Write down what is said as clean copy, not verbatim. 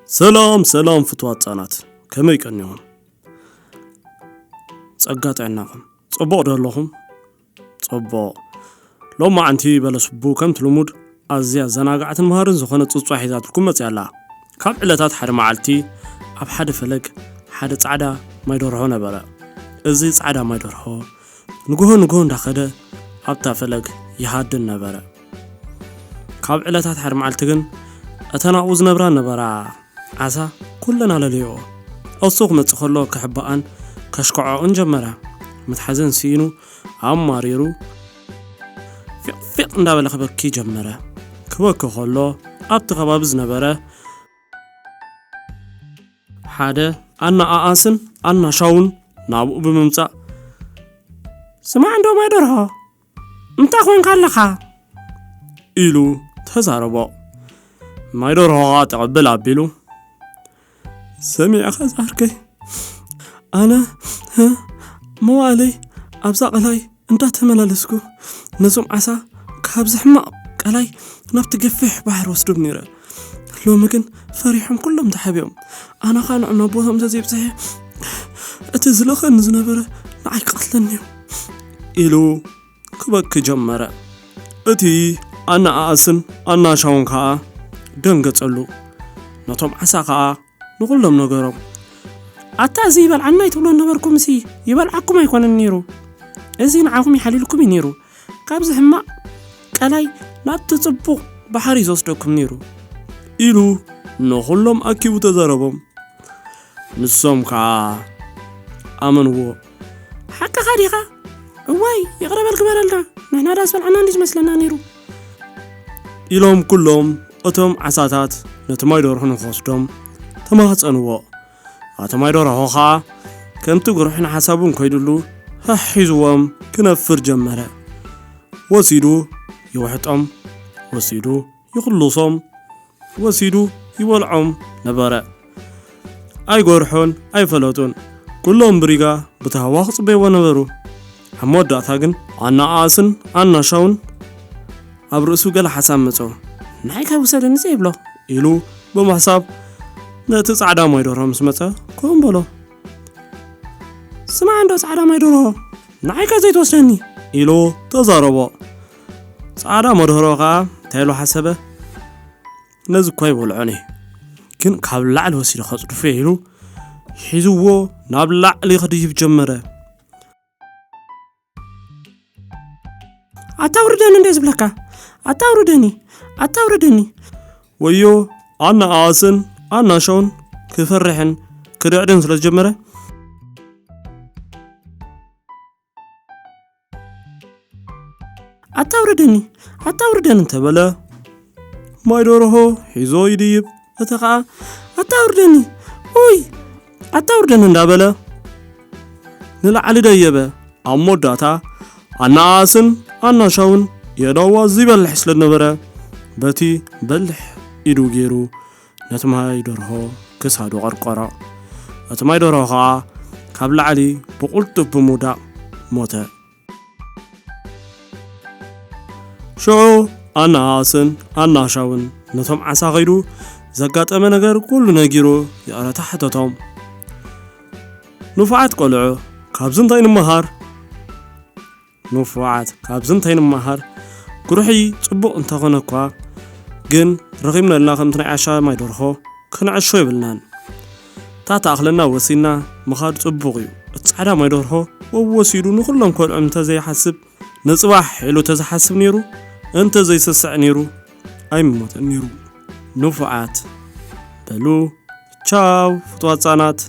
سلام فتوات صانات كما يكنيهم صقات عناكم صبو دلهم صبو لو ما انتي بلس بو كم تلمود ازيا زناقعت مهارن زخونه صصوا حيزاتكم مصيالا كاب علتات حد معلتي اب حد فلك حد صعدا ما يدورو نبره ازي صعدا ما يدورو نغو اندخده ابتا فلك يهادن نبره كاب علتات حد معلتي كن اتناوز نبره نبره عسى كلنا لليو السوق متخلو كحبان كشكعو انجمره متحزن سينو عماريرو في ندابل خبكي جمره كوكو خلو ابت خبابز نبره حاده ኣነኣኣስን ኣናሸውን ናብኡ ብምምጻእ ስማ እንዶ ማይደርሆ እንታ ኮንካ ኣለኻ ኢሉ ተዛረቦ ማይደርሆ ተቀበል ኣቢሉ سميع خزاركي أنا موالي أبزاق لي أنت تملالسكو نزوم عسى كابز حماق قلاي نفت قفح بحر وسدوب نيرا لو مكن فريحهم كلهم تحبيهم أنا خانع نبوهم زيب صحيح أتزلخ النزنبرة نعيك قتلني إلو كبك جمرة أتي ኣነኣኣስን ኣናሸውን ከዓ ደንገጸሉ ነቶም ዓሳ ከዓ ንኹሎም ነገሮም ኣታዚ ይበልዓና ይትብሎ ነበርኩም ሲ ይበልዓኩም ኣይኮነን ነይሩ እዚ ንዓኹም ይሓሊልኩም ነይሩ ካብዚ ሕማቅ ቀላይ ናብቲ ጽቡቕ ባሕሪ ዝወስደኩም ነይሩ ኢሉ ንኹሎም ኣኪቡ ተዛረቦም ንሶም ከዓ ኣመንዎ ሓቂ ኻዲኻ እዋይ ይቕረበል ግበረልና ንሕና ዳስ በልዓና እንዲዝ መስለና ነይሩ ኢሎም ኩሎም እቶም ዓሳታት ነቲ ማይደርሆ ንኽወስዶም ተማህፀንዎ ኣቲ ማይደርሆ ከዓ ከምቲ ግሩሕን ሓሳቡን ኮይዱሉ ሒዝዎም ክነፍር ጀመረ ወሲዱ ይውሕጦም ወሲዱ ይኽልሶም ወሲዱ ይበልዖም ነበረ ኣይጎርሖን ኣይፈለጡን ኩሎም ብሪጋ ብታህዋ ክጽበይዎ ነበሩ ሓመወዳእታ ግን ኣነኣኣስን ኣናሸውን ኣብ ርእሱ ገለ ሓሳብ መጾ ናይ ካውሰደኒ ዘይብሎ ኢሉ ብምሕሳብ ነቲ ጻዕዳ ማይደርሆ ምስ መጸ ከም በሎ ስማ እንዶ ጻዕዳ ማይደርሆ ናይ ከዘይ ተወስደኒ ኢሉ ተዛረቦ ጻዕዳ ማይደርሆ ከዓ ታይሎ ሓሰበ ነዚ እኳ ይበልዖኒ ግን ካብ ላዕሊ ወሲዱ ከጽድፎ ኢሉ ሒዝዎ ናብ ላዕሊ ክድይብ ጀመረ ኣታውርደኒ እንደ ዝብለካ ኣታውርደኒ ወዮ ኣነኣኣስን ኣናሸውን ክፈርሕን ክድዕድን ስለ ዝጀመረ ኣታውርደኒ እንተበለ ማይደርሆ ሒዞ ይድይብ እቲ ከዓ ኣታውርደኒ እንዳበለ ንላዕሊ ደየበ ኣብ መወዳእታ ኣነኣኣስን ኣናሸውን የዳዋ ዝበልሕ ስለነበረ በቲ በልሕ ኢዱ ገይሩ ነቲ ማይደርሆ ክሳዱ ቀርቆሮ እቲ ማይደርሆ ከዓ ካብ ላዕሊ ብቁልጡፍ ብምውዳቕ ሞተ ሽዑ ኣነኣኣስን ኣናሸውን ነቶም ዓሳ ኸይዱ ዘጋጠመ ነገር ኩሉ ነጊሩ ይቕረታ ሕተቶም ንፉዓት ቆልዑ ካብዚ እንታይ ንመሃር ግሩሒ ጽቡቕ እንተኾነ እኳ ግን ረኺብነልና ከምቲ ናይ ዓሻ ማይደርሆ ክንዕሾ ይብልናን ታተኣኽለና ወሲና ምኻድ ጽቡቕ እዩ እቲ ጻዕዳ ማይደርሆ ወሲዱ ንኹሎም ኮልዑ እንተዘይሓስብ ንጽባሕ ኢሉ ተዝሓስብ ነይሩ እንተዘይስስዕ ነይሩ ኣይምሞተን ነይሩ ንፉዓት በሉ ቻው ፍትዋት ህጻናት